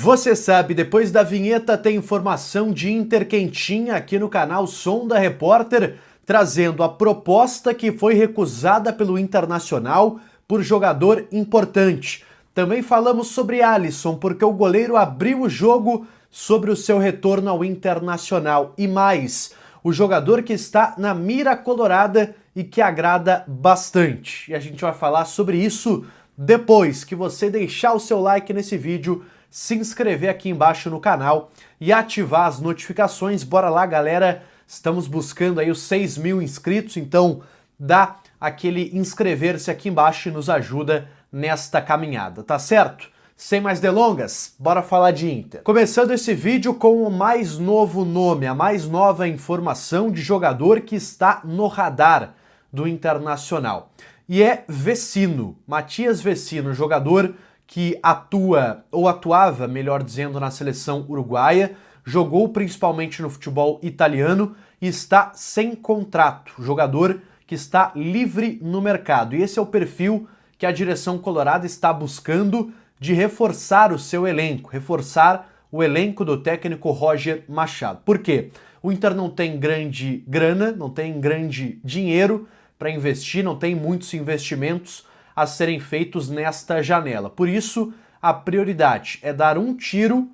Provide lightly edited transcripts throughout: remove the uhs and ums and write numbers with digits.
Você sabe, depois da vinheta tem informação de Inter quentinha aqui no canal Som da Repórter, trazendo a proposta que foi recusada pelo Internacional por jogador importante. Também falamos sobre Alisson, porque o goleiro abriu o jogo sobre o seu retorno ao Internacional. E mais, o jogador que está na mira colorada e que agrada bastante. E a gente vai falar sobre isso depois que você deixar o seu like nesse vídeo, se inscrever aqui embaixo no canal e ativar as notificações. Bora lá, galera! Estamos buscando aí os 6.000 inscritos, então dá aquele inscrever-se aqui embaixo e nos ajuda nesta caminhada, tá certo? Sem mais delongas, bora falar de Inter. Começando esse vídeo com o mais novo nome, a mais nova informação de jogador que está no radar do Internacional. E é Vecino, Matias Vecino, jogador que atua, ou atuava, melhor dizendo, na seleção uruguaia, jogou principalmente no futebol italiano e está sem contrato, jogador que está livre no mercado. E esse é o perfil que a direção colorada está buscando de reforçar o seu elenco, reforçar o elenco do técnico Roger Machado. Por quê? O Inter não tem grande grana, não tem grande dinheiro para investir, não tem muitos investimentos a serem feitos nesta janela. Por isso, a prioridade é dar um tiro,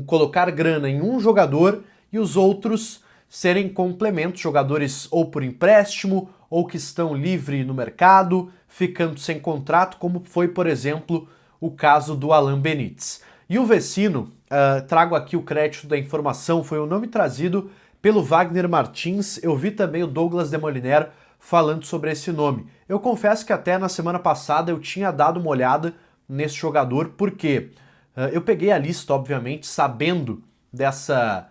colocar grana em um jogador e os outros serem complementos, jogadores ou por empréstimo ou que estão livres no mercado, ficando sem contrato, como foi, por exemplo, o caso do Alan Benítez. E o Vecino, trago aqui o crédito da informação, foi o nome trazido pelo Wagner Martins. Eu vi também o Douglas Demoliner falando sobre esse nome. Eu confesso que até na semana passada eu tinha dado uma olhada nesse jogador, porque eu peguei a lista, obviamente, sabendo dessa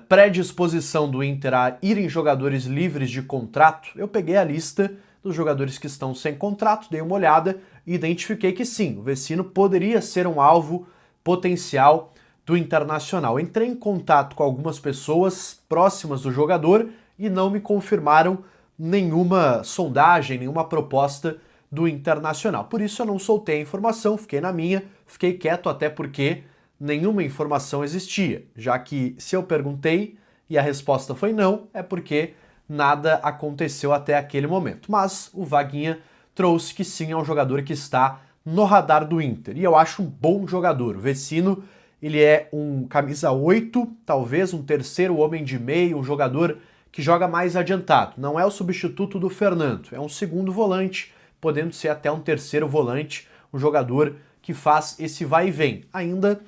predisposição do Inter a irem jogadores livres de contrato. Eu peguei a lista dos jogadores que estão sem contrato, dei uma olhada e identifiquei que sim, o Vecino poderia ser um alvo potencial do Internacional. Entrei em contato com algumas pessoas próximas do jogador e não me confirmaram nenhuma sondagem, nenhuma proposta do Internacional. Por isso eu não soltei a informação, fiquei na minha, fiquei quieto, até porque nenhuma informação existia, já que se eu perguntei e a resposta foi não, é porque nada aconteceu até aquele momento. Mas o Vaguinha trouxe que sim, é um jogador que está no radar do Inter, e eu acho um bom jogador. O Vecino, ele é um camisa 8, talvez um terceiro homem de meio, um jogador que joga mais adiantado. Não é o substituto do Fernando, é um segundo volante, podendo ser até um terceiro volante, um jogador que faz esse vai e vem. Ainda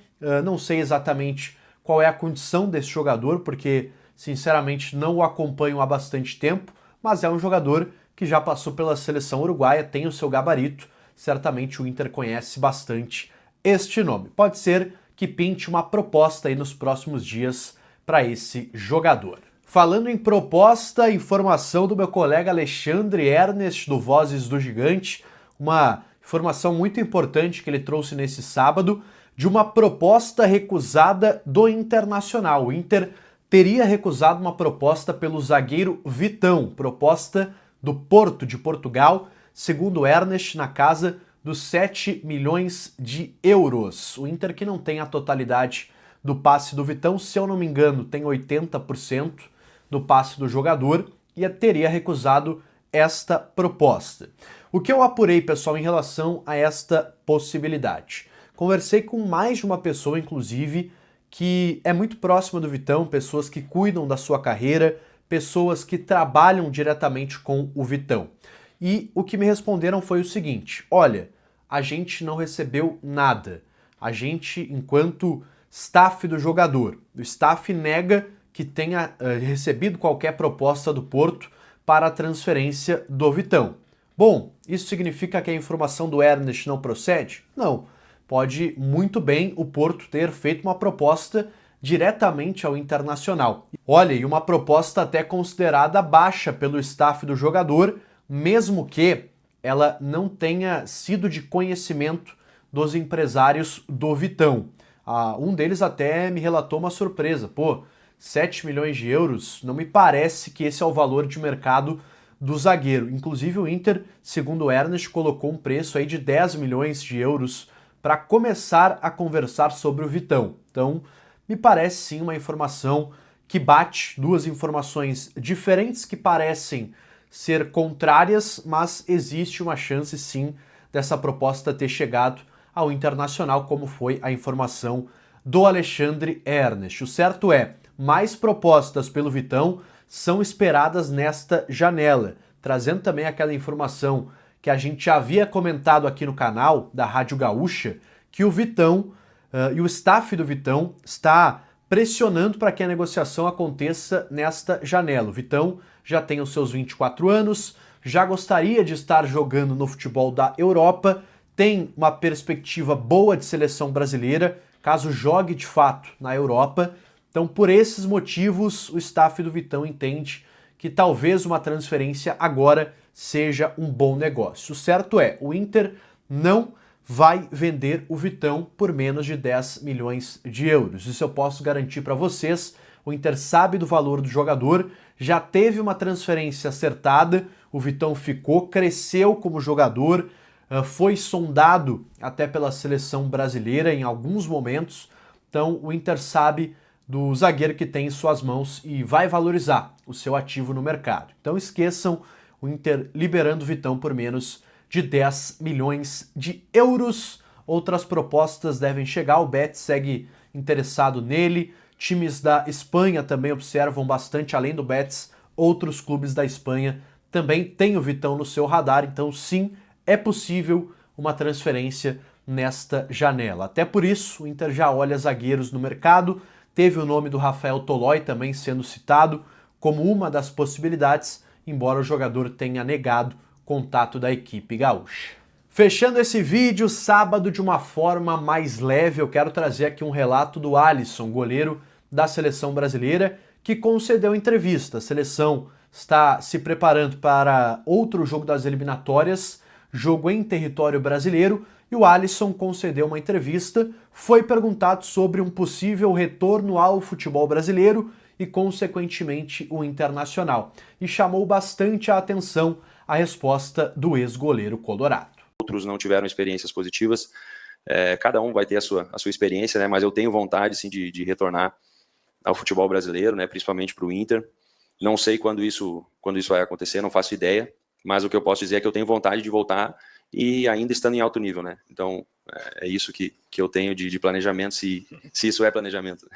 não sei exatamente qual é a condição desse jogador, porque sinceramente não o acompanho há bastante tempo, mas é um jogador que já passou pela seleção uruguaia, tem o seu gabarito, certamente o Inter conhece bastante este nome. Pode ser que pinte uma proposta aí nos próximos dias para esse jogador. Falando em proposta, informação do meu colega Alexandre Ernest, do Vozes do Gigante, uma informação muito importante que ele trouxe nesse sábado, de uma proposta recusada do Internacional. O Inter teria recusado uma proposta pelo zagueiro Vitão, proposta do Porto de Portugal, segundo Ernest, na casa dos 7 milhões de euros. O Inter, que não tem a totalidade do passe do Vitão, se eu não me engano, tem 80% do passe do jogador, e teria recusado esta proposta. O que eu apurei, pessoal, em relação a esta possibilidade? Conversei com mais de uma pessoa, inclusive, que é muito próxima do Vitão, pessoas que cuidam da sua carreira, pessoas que trabalham diretamente com o Vitão. E o que me responderam foi o seguinte: olha, a gente não recebeu nada. A gente, enquanto staff do jogador, o staff nega que tenha recebido qualquer proposta do Porto para a transferência do Vitão. Bom, isso significa que a informação do Ernest não procede? Não. Pode muito bem o Porto ter feito uma proposta diretamente ao Internacional. Olha, e uma proposta até considerada baixa pelo staff do jogador, mesmo que ela não tenha sido de conhecimento dos empresários do Vitão. Um deles até me relatou uma surpresa. Pô, 7 milhões de euros, não me parece que esse é o valor de mercado do zagueiro. Inclusive o Inter, segundo o Ernest, colocou um preço aí de 10 milhões de euros para começar a conversar sobre o Vitão. Então, me parece sim uma informação que bate, duas informações diferentes que parecem ser contrárias, mas existe uma chance sim dessa proposta ter chegado ao Internacional, como foi a informação do Alexandre Ernest. O certo é, mais propostas pelo Vitão são esperadas nesta janela, trazendo também aquela informação que a gente já havia comentado aqui no canal da Rádio Gaúcha, que o Vitão e o staff do Vitão está pressionando para que a negociação aconteça nesta janela. O Vitão já tem os seus 24 anos, já gostaria de estar jogando no futebol da Europa, tem uma perspectiva boa de seleção brasileira, caso jogue de fato na Europa. Então, por esses motivos, o staff do Vitão entende que talvez uma transferência agora seja um bom negócio. O certo é, o Inter não vai vender o Vitão por menos de 10 milhões de euros. Isso eu posso garantir para vocês. O Inter sabe do valor do jogador, já teve uma transferência acertada, o Vitão ficou, cresceu como jogador, foi sondado até pela seleção brasileira em alguns momentos. Então o Inter sabe do zagueiro que tem em suas mãos e vai valorizar o seu ativo no mercado. Então esqueçam o Inter liberando o Vitão por menos de 10 milhões de euros. Outras propostas devem chegar, o Betis segue interessado nele, times da Espanha também observam bastante, além do Betis, outros clubes da Espanha também têm o Vitão no seu radar, então sim, é possível uma transferência nesta janela. Até por isso, o Inter já olha zagueiros no mercado, teve o nome do Rafael Tolói também sendo citado como uma das possibilidades, embora o jogador tenha negado contato da equipe gaúcha. Fechando esse vídeo, sábado de uma forma mais leve, eu quero trazer aqui um relato do Alisson, goleiro da seleção brasileira, que concedeu entrevista. A seleção está se preparando para outro jogo das eliminatórias, jogo em território brasileiro, e o Alisson concedeu uma entrevista, foi perguntado sobre um possível retorno ao futebol brasileiro e, consequentemente, o internacional. E chamou bastante a atenção a resposta do ex-goleiro colorado. Outros não tiveram experiências positivas, cada um vai ter a sua experiência, né? Mas eu tenho vontade sim, de retornar ao futebol brasileiro, né? Principalmente para o Inter. Não sei quando isso vai acontecer, não faço ideia, mas o que eu posso dizer é que eu tenho vontade de voltar e ainda estando em alto nível, né? Então é isso que eu tenho de planejamento, se isso é planejamento.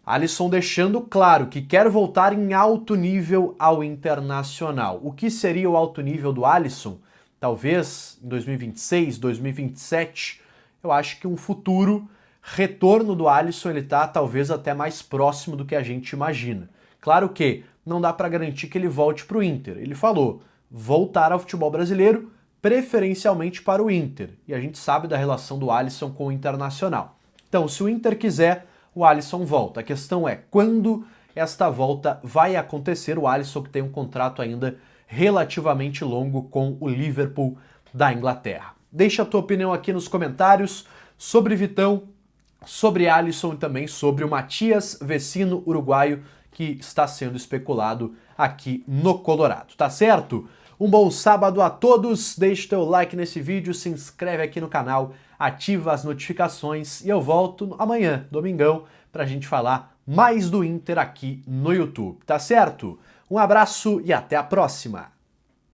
Alisson deixando claro que quer voltar em alto nível ao Internacional. O que seria o alto nível do Alisson? Talvez em 2026, 2027, eu acho que um futuro retorno do Alisson ele tá talvez até mais próximo do que a gente imagina. Claro que não dá para garantir que ele volte para o Inter. Ele falou voltar ao futebol brasileiro, preferencialmente para o Inter. E a gente sabe da relação do Alisson com o Internacional. Então, se o Inter quiser, o Alisson volta. A questão é quando esta volta vai acontecer. O Alisson que tem um contrato ainda relativamente longo com o Liverpool da Inglaterra. Deixa a tua opinião aqui nos comentários sobre Vitão, sobre Alisson e também sobre o Matias Vecino, uruguaio, que está sendo especulado aqui no Colorado. Tá certo? Um bom sábado a todos, deixa teu like nesse vídeo, se inscreve aqui no canal, ativa as notificações e eu volto amanhã, domingão, pra gente falar mais do Inter aqui no YouTube, tá certo? Um abraço e até a próxima!